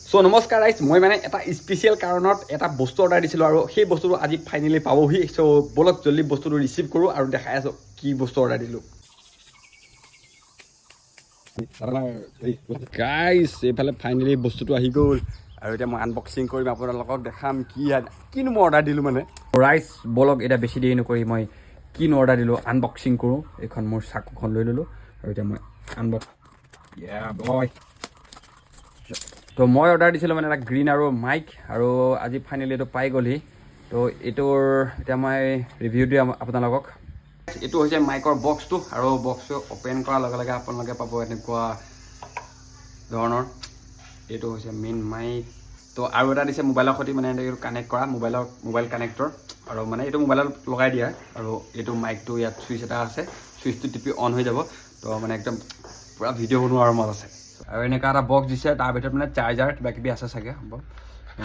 so নমস্কাৰ guys মই মানে এটা স্পেচিয়েল কাৰণত এটা বস্তু অৰ্ডাৰ দিছিলোঁ আৰু সেই বস্তুটো আজি ফাইনেলি পাবহি সো বলক জলদি বস্তুটো ৰিচিভ কৰোঁ আৰু দেখাই আছোঁ কি বস্তু অৰ্ডাৰ দিলোঁ গাইজ এইফালে ফাইনেলি বস্তুটো আহি গ'ল আৰু এতিয়া মই আনবক্সিং কৰিম আপোনালোকক দেখাম কিনো মই অৰ্ডাৰ দিলোঁ মানে ৰাইজ বলক এতিয়া বেছি দেৰি নকৰি মই কিনো অৰ্ডাৰ দিলোঁ আনবক্সিং কৰোঁ এইখন মোৰ চাকুখন লৈ ল'লোঁ আৰু এতিয়া মই তো মই অৰ্ডাৰ দিছিলোঁ মানে এটা গ্ৰীণ আৰু মাইক আৰু আজি ফাইনেলি এইটো পাই গ'লহি তো এইটোৰ এতিয়া মই ৰিভিউ দিম আপোনালোকক এইটো হৈছে মাইকৰ বক্সটো আৰু বক্সটো অ'পেন কৰাৰ লগে লগে আপোনালোকে পাব এনেকুৱা ধৰণৰ এইটো হৈছে মেইন মাইক তো আৰু এটা দিছে মোবাইলৰ সৈতে মানে এইটো কানেক্ট কৰা মোবাইল কানেক্টৰ আৰু মানে এইটো মোবাইলত লগাই দিয়া আৰু এইটো মাইকটো ইয়াত চুইচ এটা আছে চুইচটো টিপি অন হৈ যাব তো মানে একদম পূৰা ভিডিঅ' বনোৱাৰ মত আছে আৰু এনেকুৱা এটা বক্স দিছে তাৰ ভিতৰত মানে চাৰ্জাৰ কিবা কিবি আছে চাগে হ'ব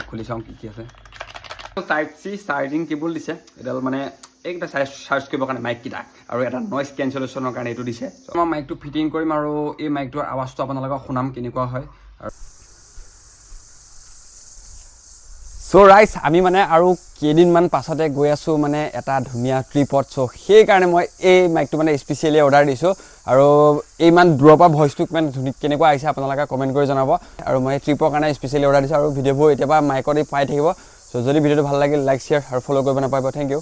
খুলি চাওঁ কি আছে টাইপ চি চাৰ্জিং কেবল দিছে এডাল মানে এইকেইটা চাৰ্জ কৰিবৰ কাৰণে মাইককেইটা আৰু এটা নইজ কেঞ্চেলেশ্যনৰ কাৰণে এইটো দিছে মই মাইকটো ফিটিং কৰিম আৰু এই মাইকটোৰ আৱাজটো আপোনালোকক শুনাম কেনেকুৱা হয় চ' ৰাইজ আমি মানে আৰু কেইদিনমান পাছতে গৈ আছোঁ মানে এটা ধুনীয়া ট্ৰিপত চ' সেইকাৰণে মই এই মাইকটো মানে স্পেচিয়েলি অৰ্ডাৰ দিছোঁ আৰু ইমান দূৰৰ পৰা ভইচটো কিমান কেনেকুৱা আহিছে আপোনালোকে কমেণ্ট কৰি জনাব আৰু মই ট্ৰিপৰ কাৰণে স্পেচিয়েলি অৰ্ডাৰ দিছোঁ আৰু ভিডিঅ'বোৰ এতিয়াৰ পৰা মাইকত পাই থাকিব চ' যদি ভিডিঅ'টো ভাল লাগিল লাইক শ্বেয়াৰ আৰু ফ'ল' কৰিব নাপাব থেংক ইউ